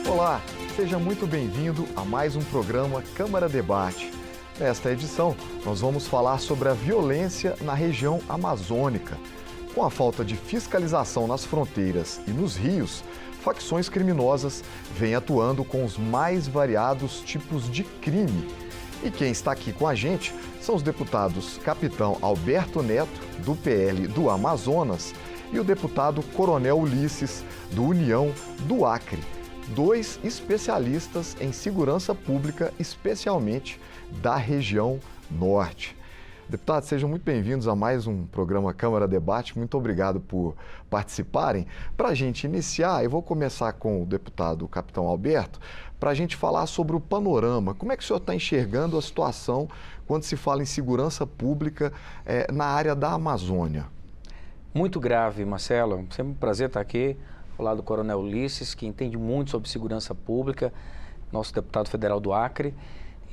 Olá, seja muito bem-vindo a mais um programa Câmara Debate. Nesta edição, nós vamos falar sobre a violência na região amazônica. Com a falta de fiscalização nas fronteiras e nos rios, facções criminosas vêm atuando com os mais variados tipos de crime. E quem está aqui com a gente são os deputados Capitão Alberto Neto, do PL do Amazonas, e o deputado Coronel Ulisses, do União do Acre. Dois especialistas em segurança pública, especialmente da região norte. Deputados, sejam muito bem-vindos a mais um programa Câmara Debate. Muito obrigado por participarem. Para a gente iniciar, eu vou começar com o deputado Capitão Alberto, para a gente falar sobre o panorama. Como é que o senhor está enxergando a situação quando se fala em segurança pública na área da Amazônia? Muito grave, Marcelo. Sempre um prazer estar aqui ao lado do Coronel Ulisses, que entende muito sobre segurança pública, nosso deputado federal do Acre.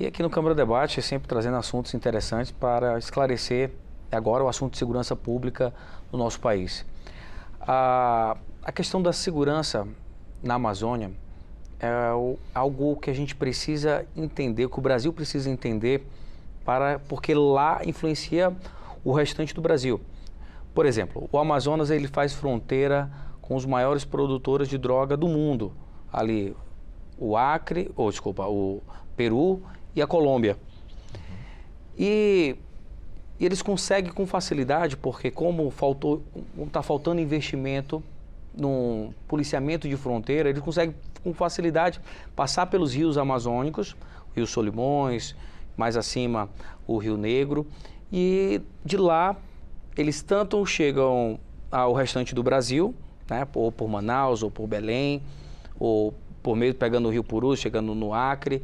E aqui no Câmara Debate, sempre trazendo assuntos interessantes para esclarecer agora o assunto de segurança pública no nosso país. A questão da segurança na Amazônia é algo que a gente precisa entender, que o Brasil precisa entender, porque lá influencia o restante do Brasil. Por exemplo, o Amazonas ele faz fronteira com os maiores produtores de droga do mundo, ali o Peru e a Colômbia. E eles conseguem com facilidade, porque como está faltando investimento no policiamento de fronteira, eles conseguem com facilidade passar pelos rios amazônicos, o Rio Solimões, mais acima o Rio Negro, e de lá eles tanto chegam ao restante do Brasil, né, ou por Manaus, ou por Belém, ou por meio pegando o Rio Purus, chegando no Acre,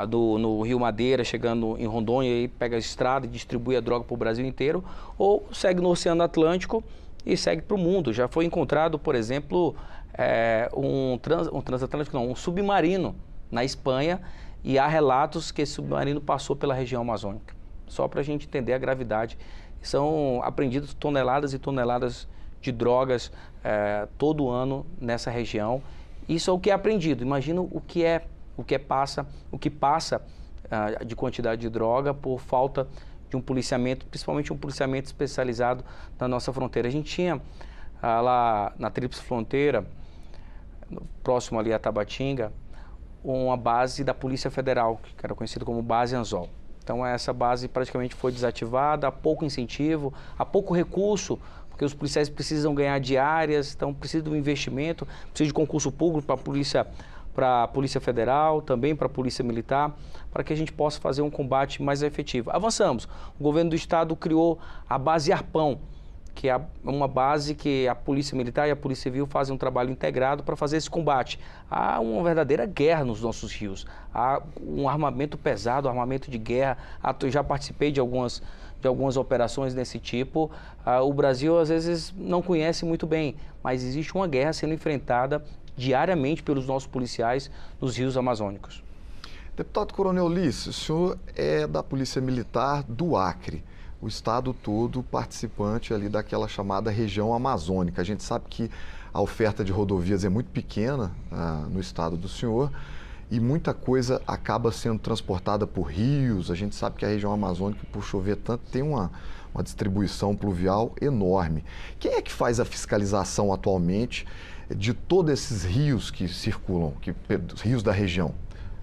no Rio Madeira, chegando em Rondônia, e pega a estrada e distribui a droga para o Brasil inteiro, ou segue no Oceano Atlântico e segue para o mundo. Já foi encontrado, por exemplo, um submarino na Espanha, e há relatos que esse submarino passou pela região amazônica. Só para a gente entender a gravidade. São apreendidas toneladas e toneladas de drogas todo ano nessa região. Isso é o que é apreendido. Imagina o que passa de quantidade de droga por falta de um policiamento, principalmente um policiamento especializado na nossa fronteira. A gente tinha lá na Tríplice Fronteira, próximo ali a Tabatinga, uma base da Polícia Federal, que era conhecida como Base Anzol. Então essa base praticamente foi desativada, há pouco incentivo, há pouco recurso, porque os policiais precisam ganhar diárias, então precisa de um investimento, precisa de concurso público para a Polícia Federal, também para a Polícia Militar, para que a gente possa fazer um combate mais efetivo. Avançamos. O governo do estado criou a base Arpão, que é uma base que a Polícia Militar e a Polícia Civil fazem um trabalho integrado para fazer esse combate. Há uma verdadeira guerra nos nossos rios, há um armamento pesado, armamento de guerra. Eu já participei de algumas operações desse tipo. O Brasil às vezes não conhece muito bem, mas existe uma guerra sendo enfrentada diariamente pelos nossos policiais nos rios amazônicos. Deputado Coronel Ulisses, o senhor é da Polícia Militar do Acre, o estado todo participante ali daquela chamada região amazônica. A gente sabe que a oferta de rodovias é muito pequena no estado do senhor e muita coisa acaba sendo transportada por rios. A gente sabe que a região amazônica, por chover tanto, tem uma distribuição pluvial enorme. Quem é que faz a fiscalização atualmente de todos esses rios que circulam, os rios da região?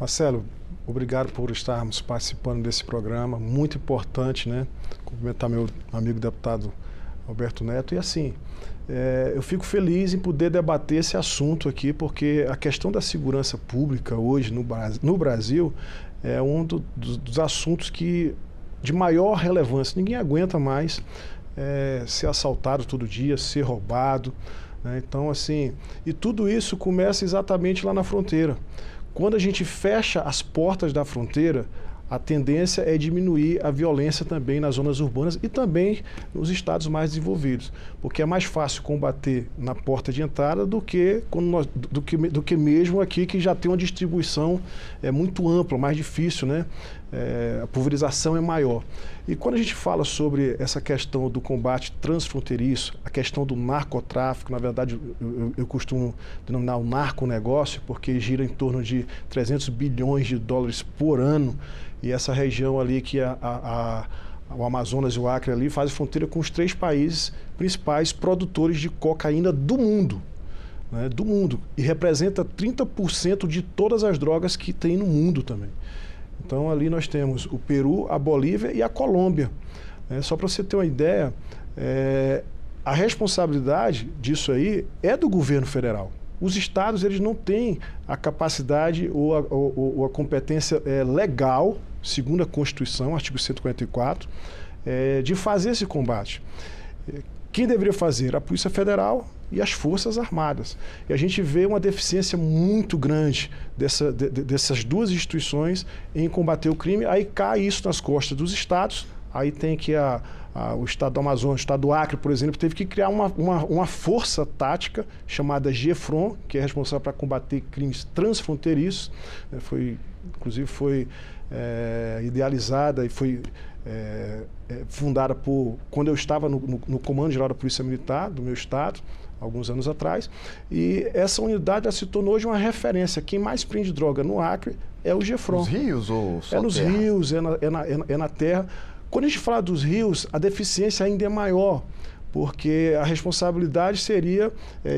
Marcelo, obrigado por estarmos participando desse programa, muito importante, né? Cumprimentar meu amigo deputado Alberto Neto. E assim, eu fico feliz em poder debater esse assunto aqui, porque a questão da segurança pública hoje no Brasil é um dos assuntos de maior relevância. Ninguém aguenta mais ser assaltado todo dia, ser roubado, né? Então, assim, e tudo isso começa exatamente lá na fronteira. Quando a gente fecha as portas da fronteira, a tendência é diminuir a violência também nas zonas urbanas e também nos estados mais desenvolvidos, porque é mais fácil combater na porta de entrada do que mesmo aqui, que já tem uma distribuição muito ampla, mais difícil, né? a pulverização é maior. E quando a gente fala sobre essa questão do combate transfronteiriço, a questão do narcotráfico, na verdade eu costumo denominar o narconegócio, porque gira em torno de 300 bilhões de dólares por ano, e essa região ali que o Amazonas e o Acre ali fazem fronteira com os 3 países principais produtores de cocaína do mundo. Né, do mundo, e representa 30% de todas as drogas que tem no mundo também. Então ali nós temos o Peru, a Bolívia e a Colômbia. Só para você ter uma ideia, a responsabilidade disso aí é do governo federal. Os estados eles não têm a capacidade ou a competência legal, segundo a Constituição, artigo 144, de fazer esse combate. Quem deveria fazer? A Polícia Federal e as Forças Armadas. E a gente vê uma deficiência muito grande dessas 2 instituições em combater o crime. Aí cai isso nas costas dos estados. Aí tem que o estado do Amazonas, o estado do Acre, por exemplo, teve que criar uma força tática chamada GEFRON, que é responsável para combater crimes transfronteiriços. Inclusive foi idealizada e foi fundada quando eu estava no Comando Geral da Polícia Militar do meu estado, alguns anos atrás, e essa unidade se tornou hoje uma referência. Quem mais prende droga no Acre é o GEFRON. Nos rios ou só nos terra? Rios, é na terra. Quando a gente fala dos rios, a deficiência ainda é maior, porque a responsabilidade seria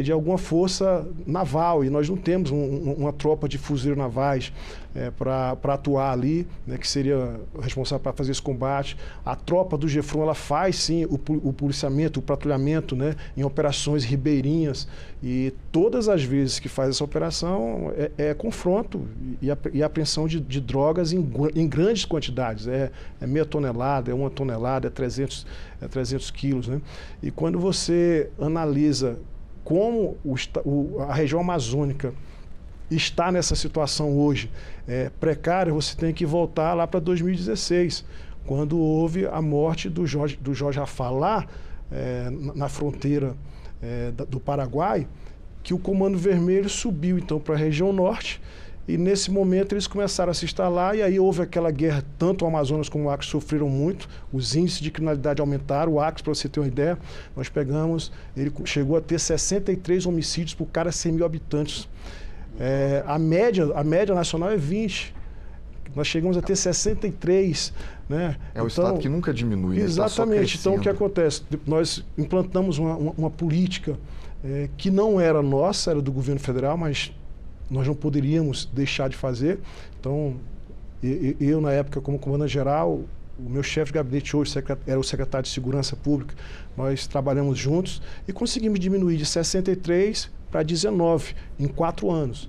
de alguma força naval, e nós não temos uma tropa de fuzileiros navais para atuar ali, né, que seria responsável para fazer esse combate. A tropa do GEFRON, ela faz sim o policiamento, o patrulhamento, né, em operações ribeirinhas, e todas as vezes que faz essa operação é confronto e apreensão de drogas em grandes quantidades, meia tonelada, 1 tonelada, 300 quilos, né? E quando você analisa como a região amazônica está nessa situação hoje precária, você tem que voltar lá para 2016, quando houve a morte do Jorge Rafah lá na fronteira do Paraguai, que o Comando Vermelho subiu então para a região norte, e nesse momento eles começaram a se instalar, e aí houve aquela guerra, tanto o Amazonas como o Acre sofreram muito, os índices de criminalidade aumentaram. O Acre, para você ter uma ideia, ele chegou a ter 63 homicídios por cada 100 mil habitantes. A média nacional é 20. Nós chegamos a ter 63. Né? O estado que nunca diminui. Exatamente. Então o que acontece? Nós implantamos uma política que não era nossa, era do governo federal, mas nós não poderíamos deixar de fazer. Então, eu na época, como comandante-geral, o meu chefe de gabinete hoje era o secretário de Segurança Pública, nós trabalhamos juntos e conseguimos diminuir de 63 para 19 em 4 anos.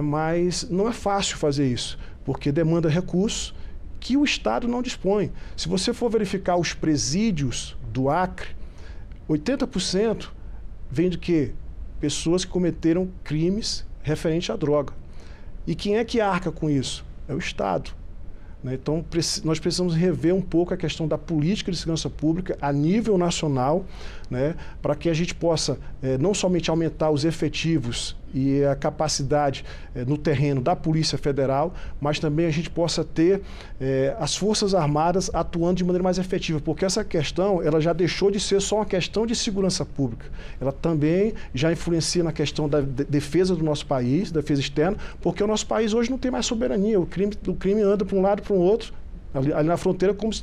Mas não é fácil fazer isso, porque demanda recursos que o Estado não dispõe. Se você for verificar os presídios do Acre, 80% vem de quê? Pessoas que cometeram crimes referente à droga. E quem é que arca com isso? É o Estado. Então, nós precisamos rever um pouco a questão da política de segurança pública a nível nacional, né, para que a gente possa não somente aumentar os efetivos e a capacidade no terreno da Polícia Federal, mas também a gente possa ter as Forças Armadas atuando de maneira mais efetiva, porque essa questão ela já deixou de ser só uma questão de segurança pública. Ela também já influencia na questão da defesa do nosso país, defesa externa, porque o nosso país hoje não tem mais soberania. O crime anda para um lado e para o outro, ali na fronteira, como se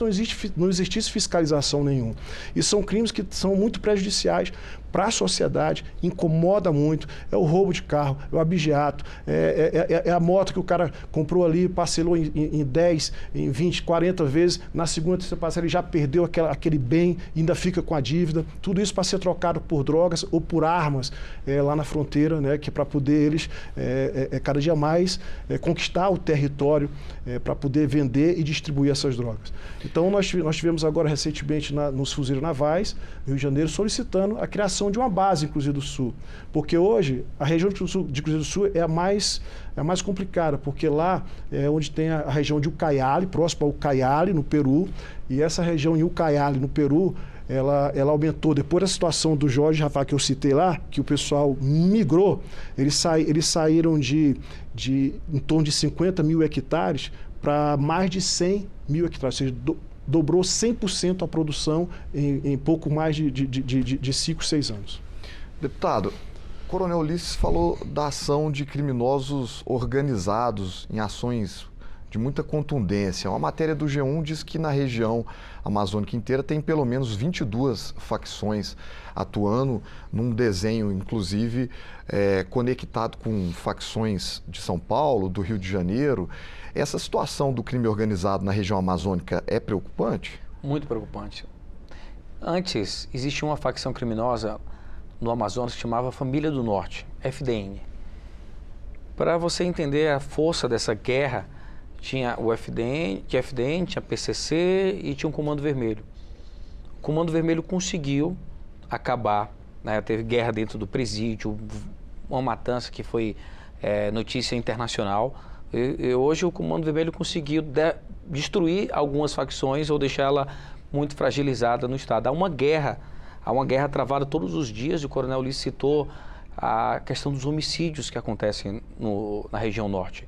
não existisse fiscalização nenhuma. E são crimes que são muito prejudiciais para a sociedade, incomoda muito. É o roubo de carro, é o abigeato, é a moto que o cara comprou ali, parcelou em 10, em 20, 40 vezes, na segunda, terceira parcela ele já perdeu aquele bem, ainda fica com a dívida. Tudo isso para ser trocado por drogas ou por armas lá na fronteira, né, que para poder eles cada dia mais conquistar o território para poder vender e distribuir essas drogas. Então nós tivemos agora recentemente nos fuzileiros navais, no Rio de Janeiro, solicitando a criação de uma base em Cruzeiro do Sul, porque hoje a região de Cruzeiro do Sul é a mais complicada, porque lá é onde tem a região de Ucayali, próximo ao Ucayali, no Peru, e essa região em Ucayali, no Peru, ela aumentou. Depois da situação do Jorge Rafah que eu citei lá, que o pessoal migrou, eles saíram de em torno de 50 mil hectares para mais de 100 mil hectares, ou seja, dobrou 100% a produção em pouco mais de 5, 6 anos. Deputado, Coronel Ulisses falou da ação de criminosos organizados em ações de muita contundência. Uma matéria do G1 diz que na região amazônica inteira tem pelo menos 22 facções atuando num desenho, inclusive, conectado com facções de São Paulo, do Rio de Janeiro. Essa situação do crime organizado na região amazônica é preocupante? Muito preocupante. Antes, existia uma facção criminosa no Amazonas que chamava Família do Norte, FDN. Para você entender a força dessa guerra, tinha o FDN, tinha PCC e tinha um Comando Vermelho. O Comando Vermelho conseguiu acabar, né? Teve guerra dentro do presídio, uma matança que foi notícia internacional. E hoje o Comando Vermelho conseguiu destruir algumas facções ou deixá-la muito fragilizada no estado. Há uma guerra travada todos os dias, e o Coronel Ulisses citou a questão dos homicídios que acontecem na região norte.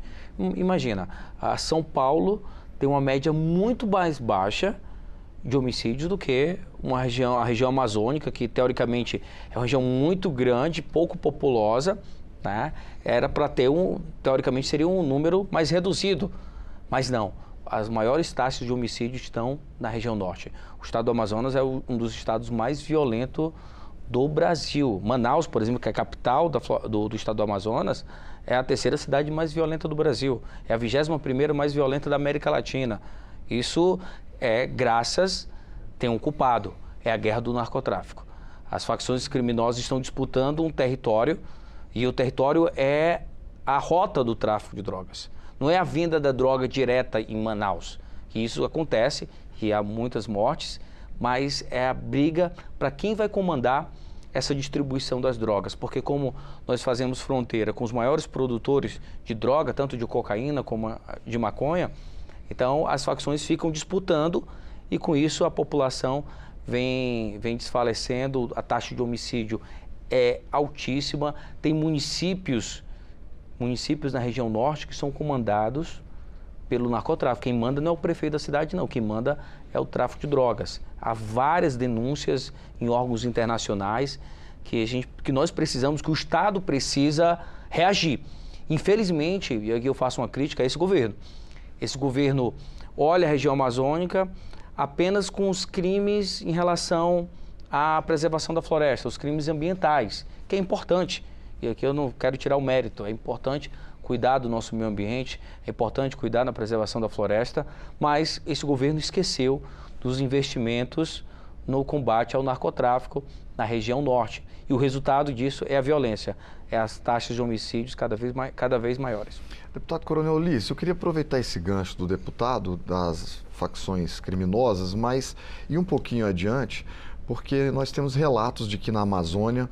Imagina, a São Paulo tem uma média muito mais baixa de homicídios do que a região amazônica, que teoricamente é uma região muito grande, pouco populosa, né? Era para ter teoricamente seria um número mais reduzido, mas não. As maiores taxas de homicídio estão na região norte. O estado do Amazonas é um dos estados mais violentos do Brasil. Manaus, por exemplo, que é a capital do estado do Amazonas, é a terceira cidade mais violenta do Brasil. É a 21ª mais violenta da América Latina. Isso tem um culpado, é a guerra do narcotráfico. As facções criminosas estão disputando um território, e o território é a rota do tráfico de drogas. Não é a vinda da droga direta em Manaus, que isso acontece, que há muitas mortes, mas é a briga para quem vai comandar essa distribuição das drogas, porque como nós fazemos fronteira com os maiores produtores de droga, tanto de cocaína como de maconha, então as facções ficam disputando e com isso a população vem desfalecendo, a taxa de homicídio é altíssima, tem municípios na região norte que são comandados pelo narcotráfico. Quem manda não é o prefeito da cidade, não. Quem manda é o tráfico de drogas. Há várias denúncias em órgãos internacionais que nós precisamos, que o Estado precisa reagir. Infelizmente, e aqui eu faço uma crítica a esse governo. Esse governo olha a região amazônica apenas com os crimes em relação à preservação da floresta, os crimes ambientais, que é importante. E aqui eu não quero tirar o mérito, é importante cuidar do nosso meio ambiente, é importante cuidar da preservação da floresta, mas esse governo esqueceu dos investimentos no combate ao narcotráfico na região norte. E o resultado disso é a violência, é as taxas de homicídios cada vez maiores. Deputado Coronel Ulisses, eu queria aproveitar esse gancho do deputado das facções criminosas, mas ir um pouquinho adiante, porque nós temos relatos de que na Amazônia,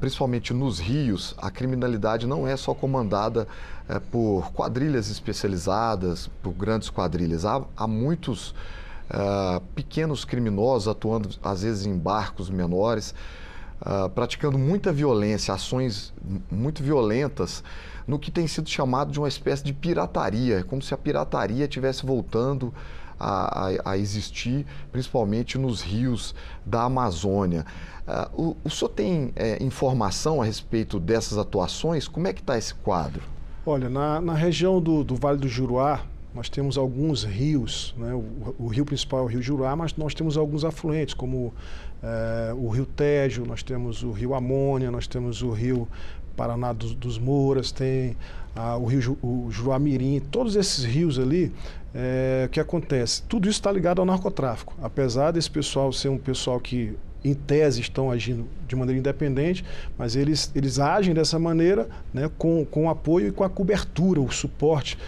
principalmente nos rios, a criminalidade não é só comandada por quadrilhas especializadas, por grandes quadrilhas. Há muitos pequenos criminosos atuando, às vezes, em barcos menores, praticando muita violência, ações muito violentas, no que tem sido chamado de uma espécie de pirataria. É como se a pirataria estivesse voltando a existir, principalmente nos rios da Amazônia. O senhor tem informação a respeito dessas atuações? Como é que está esse quadro? Olha, na região do Vale do Juruá, nós temos alguns rios, né? O rio principal é o Rio Juruá, mas nós temos alguns afluentes, como o Rio Tejo, nós temos o Rio Amônia, nós temos o Rio Paraná dos Mouras, tem o Juruá Mirim, todos esses rios ali, o que acontece? Tudo isso está ligado ao narcotráfico. Apesar desse pessoal ser um pessoal que, em tese, estão agindo de maneira independente, mas eles agem dessa maneira, né, com o apoio e com a cobertura, o suporte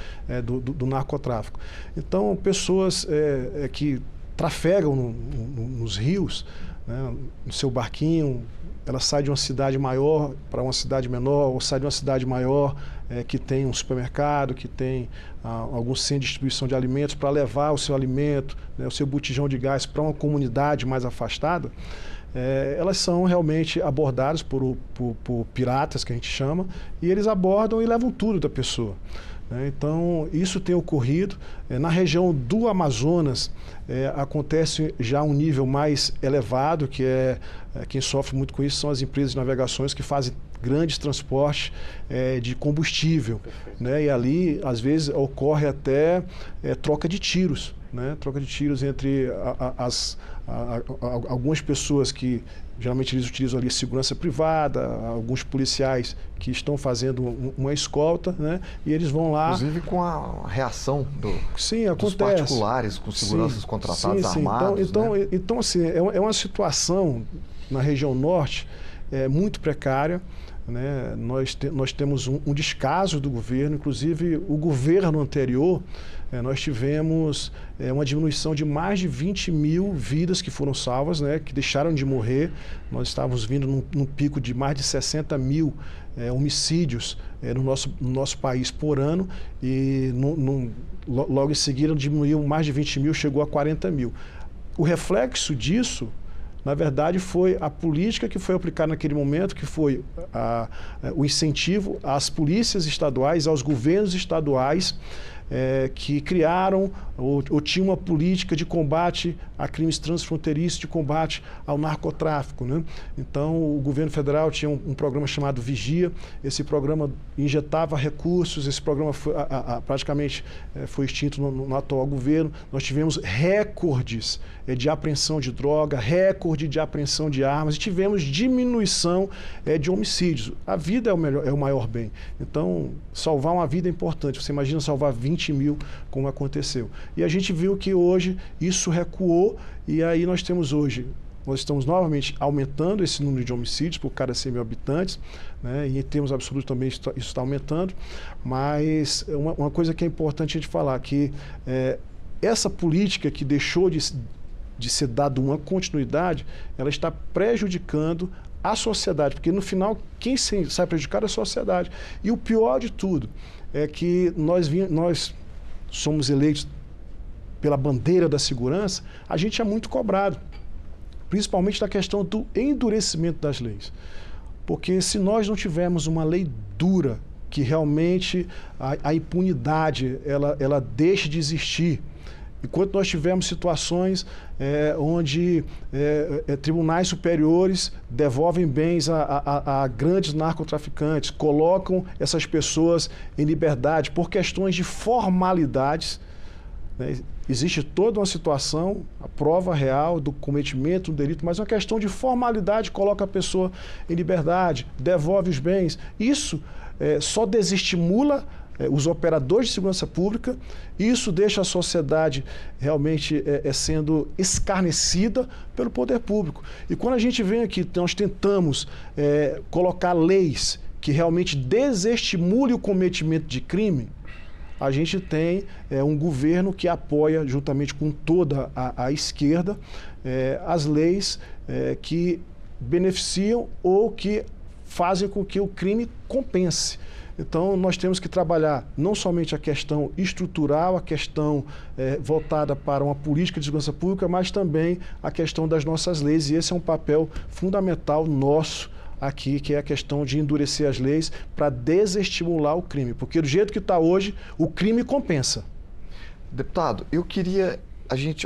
do narcotráfico. Então, pessoas que trafegam nos rios, né, no seu barquinho, ela sai de uma cidade maior para uma cidade menor, ou sai de uma cidade maior que tem um supermercado, que tem algum centro de distribuição de alimentos, para levar o seu alimento, né, o seu botijão de gás para uma comunidade mais afastada. Elas são realmente abordadas por piratas, que a gente chama, e eles abordam e levam tudo da pessoa. né? Então, isso tem ocorrido. Na região do Amazonas, acontece já um nível mais elevado, que quem sofre muito com isso são as empresas de navegações que fazem grandes transportes de combustível, né? E ali, às vezes, ocorre até troca de tiros, né? Troca de tiros entre algumas pessoas que geralmente eles utilizam ali segurança privada, alguns policiais que estão fazendo uma escolta, né? E eles vão lá... Inclusive com a reação Sim, dos particulares, com seguranças contratados, armados. Então, assim, é uma situação na região norte muito precária, né? Nós temos um descaso do governo, inclusive o governo anterior, nós tivemos uma diminuição de mais de 20 mil vidas que foram salvas, né? Que deixaram de morrer. Nós estávamos vindo num pico de mais de 60 mil homicídios no nosso país por ano, e logo em seguida diminuiu mais de 20 mil, chegou a 40 mil. O reflexo disso, na verdade, foi a política que foi aplicada naquele momento, que foi o incentivo às polícias estaduais, aos governos estaduais, que criaram ou tinham uma política de combate a crimes transfronteiriços, de combate ao narcotráfico, né? Então, o governo federal tinha um programa chamado Vigia. Esse programa injetava recursos, esse programa praticamente foi extinto no atual governo. Nós tivemos recordes de apreensão de droga, recorde de apreensão de armas, e tivemos diminuição de homicídios. A vida é o maior bem. Então, salvar uma vida é importante. Você imagina salvar 20 mil, como aconteceu. E a gente viu que hoje isso recuou, e aí nós estamos novamente aumentando esse número de homicídios por cada 100 mil habitantes, né? E em termos absolutos também isso está aumentando, mas uma coisa que é importante a gente falar, que essa política que deixou de ser dada uma continuidade, ela está prejudicando a sociedade, porque no final quem sai prejudicado é a sociedade. E o pior de tudo é que nós somos eleitos pela bandeira da segurança, a gente é muito cobrado, principalmente na questão do endurecimento das leis. Porque se nós não tivermos uma lei dura, que realmente a impunidade ela deixe de existir, enquanto nós tivermos situações onde tribunais superiores devolvem bens a grandes narcotraficantes, colocam essas pessoas em liberdade por questões de formalidades, né? Existe toda uma situação, a prova real do cometimento do delito, mas uma questão de formalidade coloca a pessoa em liberdade, devolve os bens. Isso só desestimula os operadores de segurança pública, e isso deixa a sociedade realmente sendo escarnecida pelo poder público. E quando a gente vem aqui, nós tentamos colocar leis que realmente desestimulem o cometimento de crime, a gente tem um governo que apoia, juntamente com toda a esquerda, as leis que beneficiam ou que fazem com que o crime compense. Então, nós temos que trabalhar não somente a questão estrutural, a questão voltada para uma política de segurança pública, mas também a questão das nossas leis, e esse é um papel fundamental nosso aqui, que é a questão de endurecer as leis para desestimular o crime, porque do jeito que está hoje, o crime compensa. Deputado,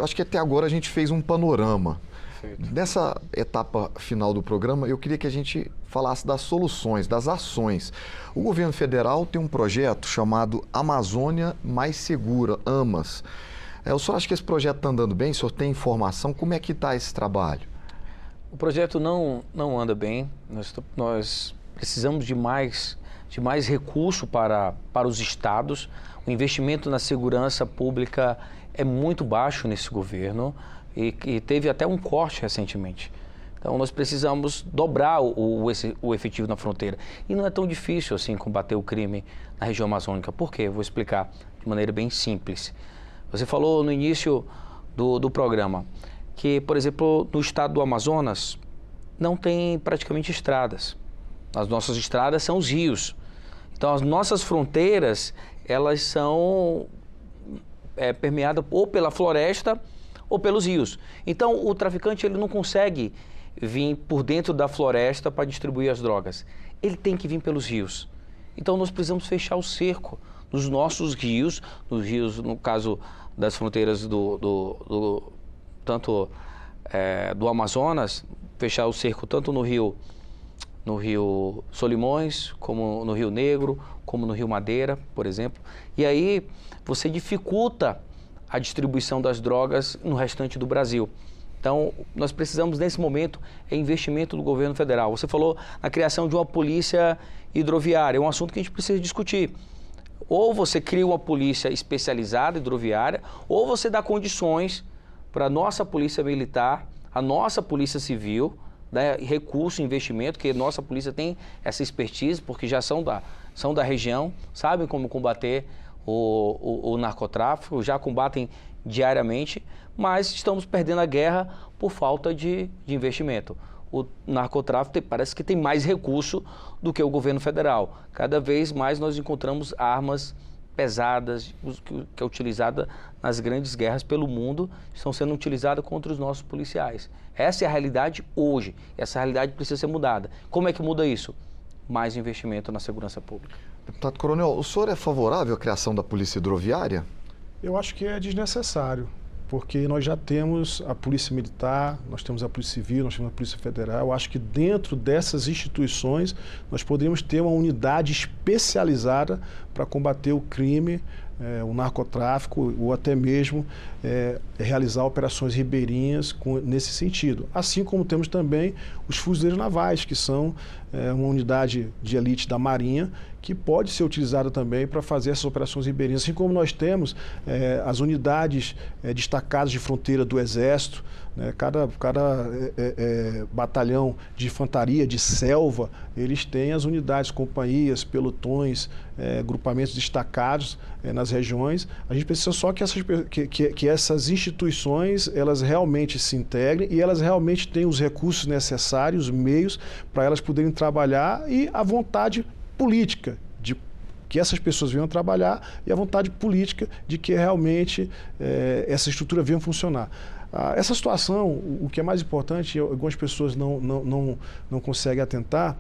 acho que até agora a gente fez um panorama. Perfeito. Nessa etapa final do programa, eu queria que a gente falasse das soluções, das ações. O governo federal tem um projeto chamado Amazônia Mais Segura, AMAS. O senhor acha que esse projeto está andando bem? O senhor tem informação? Como é que está esse trabalho? O projeto não anda bem. Nós precisamos de mais recurso para os estados. O investimento na segurança pública é muito baixo nesse governo e teve até um corte recentemente. Então, nós precisamos dobrar o efetivo na fronteira. E não é tão difícil assim combater o crime na região amazônica. Por quê? Eu vou explicar de maneira bem simples. Você falou no início do programa que, por exemplo, no estado do Amazonas, não tem praticamente estradas. As nossas estradas são os rios. Então, as nossas fronteiras, elas são permeadas ou pela floresta ou pelos rios. Então, o traficante ele não consegue vir por dentro da floresta para distribuir as drogas. Ele tem que vir pelos rios. Então, nós precisamos fechar o cerco nos nossos rios, nos rios, no caso das fronteiras tanto do Amazonas, fechar o cerco tanto no rio Solimões, como no Rio Negro, como no Rio Madeira, por exemplo. E aí você dificulta a distribuição das drogas no restante do Brasil. Então, nós precisamos, nesse momento, investimento do governo federal. Você falou na criação de uma polícia hidroviária, é um assunto que a gente precisa discutir. Ou você cria uma polícia especializada hidroviária, ou você dá condições para a nossa polícia militar, a nossa polícia civil, né, recurso, investimento, que nossa polícia tem essa expertise, porque já são da região, sabem como combater o narcotráfico, já combatem diariamente, mas estamos perdendo a guerra por falta de investimento. O narcotráfico parece que tem mais recurso do que o governo federal. Cada vez mais nós encontramos armas pesadas, que é utilizada nas grandes guerras pelo mundo, estão sendo utilizadas contra os nossos policiais. Essa é a realidade hoje. Essa realidade precisa ser mudada. Como é que muda isso? Mais investimento na segurança pública. Deputado Coronel, o senhor é favorável à criação da Polícia Hidroviária? Eu acho que é desnecessário, porque nós já temos a Polícia Militar, nós temos a Polícia Civil, nós temos a Polícia Federal. Eu acho que dentro dessas instituições nós poderíamos ter uma unidade especializada para combater o crime, o narcotráfico, ou até mesmo realizar operações ribeirinhas nesse sentido. Assim como temos também os fuzileiros navais, que são uma unidade de elite da Marinha, que pode ser utilizada também para fazer essas operações ribeirinhas. Assim como nós temos as unidades destacadas de fronteira do Exército, né? Cada batalhão de infantaria, de selva, eles têm as unidades, companhias, pelotões, grupamentos destacados nas regiões. A gente precisa só que essas instituições elas realmente se integrem e elas realmente tenham os recursos necessários, os meios para elas poderem trabalhar e a vontade política de que essas pessoas venham trabalhar e a vontade política de que realmente essa estrutura venha funcionar. Essa situação, o que é mais importante, algumas pessoas não conseguem atentar,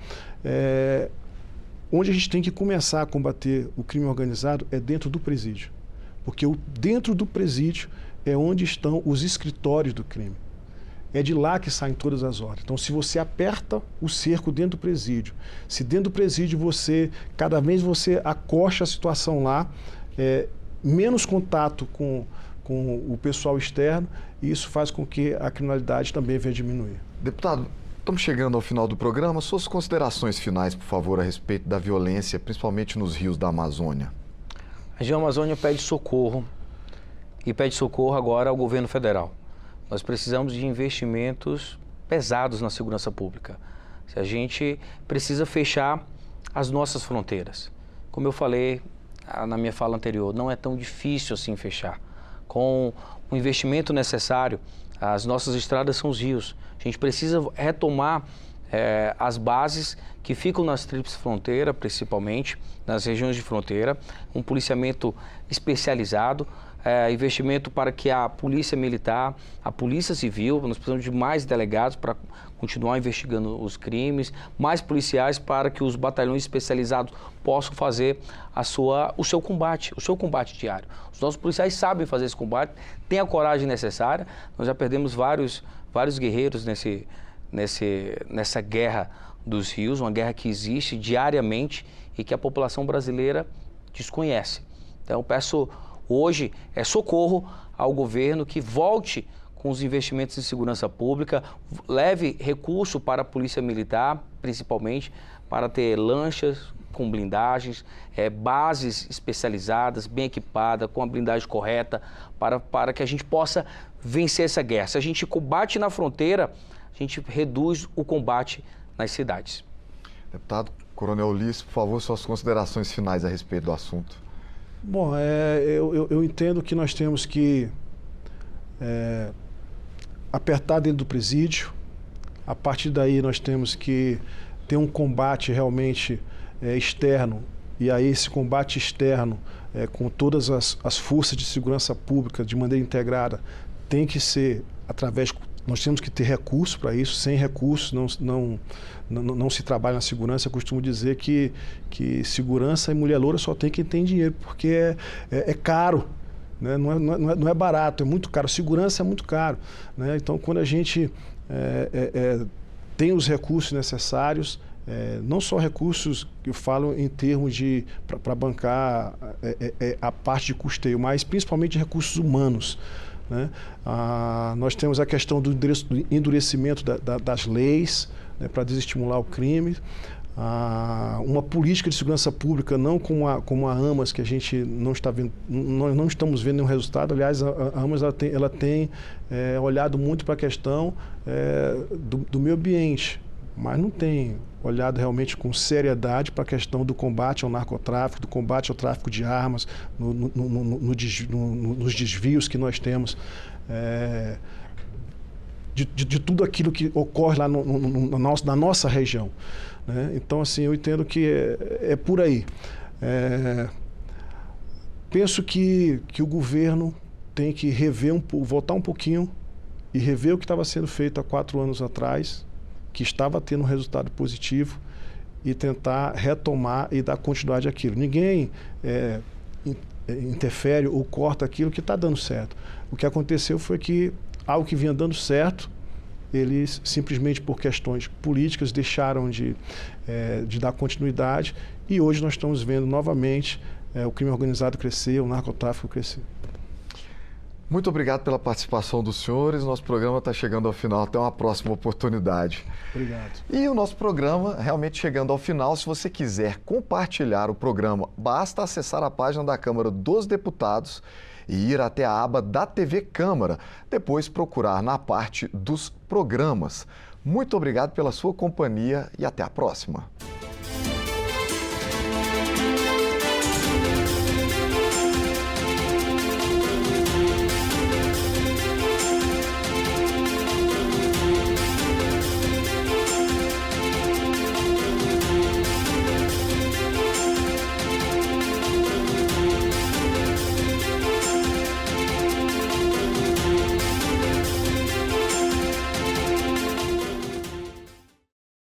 onde a gente tem que começar a combater o crime organizado é dentro do presídio. Porque dentro do presídio é onde estão os escritórios do crime. É de lá que saem todas as ordens. Então, se você aperta o cerco dentro do presídio, se dentro do presídio cada vez você acocha a situação lá, menos contato com o pessoal externo, e isso faz com que a criminalidade também venha diminuir. Deputado, estamos chegando ao final do programa. Suas considerações finais, por favor, a respeito da violência, principalmente nos rios da Amazônia. A região Amazônia pede socorro, e pede socorro agora ao governo federal. Nós precisamos de investimentos pesados na segurança pública. A gente precisa fechar as nossas fronteiras. Como eu falei na minha fala anterior, não é tão difícil assim fechar. Com o investimento necessário, as nossas estradas são os rios. A gente precisa retomar as bases que ficam nas tríplices fronteiras, principalmente nas regiões de fronteira, um policiamento especializado, investimento para que a Polícia Militar, a Polícia Civil, nós precisamos de mais delegados para continuar investigando os crimes, mais policiais para que os batalhões especializados possam fazer o seu combate diário. Os nossos policiais sabem fazer esse combate, têm a coragem necessária. Nós já perdemos vários guerreiros nessa guerra dos rios, uma guerra que existe diariamente e que a população brasileira desconhece. Então eu peço hoje socorro ao governo que volte com os investimentos em segurança pública, leve recurso para a Polícia Militar, principalmente, para ter lanchas com blindagens, bases especializadas, bem equipadas, com a blindagem correta, para que a gente possa vencer essa guerra. Se a gente combate na fronteira, a gente reduz o combate nas cidades. Deputado Coronel Ulisses, por favor, suas considerações finais a respeito do assunto. Bom, eu entendo que nós temos que apertar dentro do presídio. A partir daí nós temos que ter um combate realmente externo, e aí esse combate externo com todas as forças de segurança pública de maneira integrada tem que ser através Nós temos que ter recursos para isso. Sem recursos não se trabalha na segurança. Eu costumo dizer que segurança e mulher loura só tem quem tem dinheiro, porque é caro. Né? Não é barato, é muito caro. Segurança é muito caro. Né? Então, quando a gente tem os recursos necessários, não só recursos que eu falo em termos de para bancar a parte de custeio, mas principalmente recursos humanos. Né? Nós temos a questão do endurecimento das leis, né, para desestimular o crime. Uma política de segurança pública, não como a AMAS, que a gente não está vendo, nós não estamos vendo nenhum resultado. Aliás, a AMAS ela tem olhado muito para a questão do meio ambiente, mas não tem olhado realmente com seriedade para a questão do combate ao narcotráfico, do combate ao tráfico de armas, nos desvios que nós temos, de tudo aquilo que ocorre lá na nossa região. Né? Então, assim, eu entendo que é por aí. Penso que o governo tem que voltar um pouquinho e rever o que estava sendo feito há 4 anos atrás, que estava tendo um resultado positivo, e tentar retomar e dar continuidade àquilo. Ninguém interfere ou corta aquilo que está dando certo. O que aconteceu foi que algo que vinha dando certo, eles simplesmente por questões políticas deixaram de dar continuidade, e hoje nós estamos vendo novamente o crime organizado crescer, o narcotráfico crescer. Muito obrigado pela participação dos senhores. Nosso programa está chegando ao final. Até uma próxima oportunidade. Obrigado. E o nosso programa realmente chegando ao final. Se você quiser compartilhar o programa, basta acessar a página da Câmara dos Deputados e ir até a aba da TV Câmara. Depois procurar na parte dos programas. Muito obrigado pela sua companhia e até a próxima.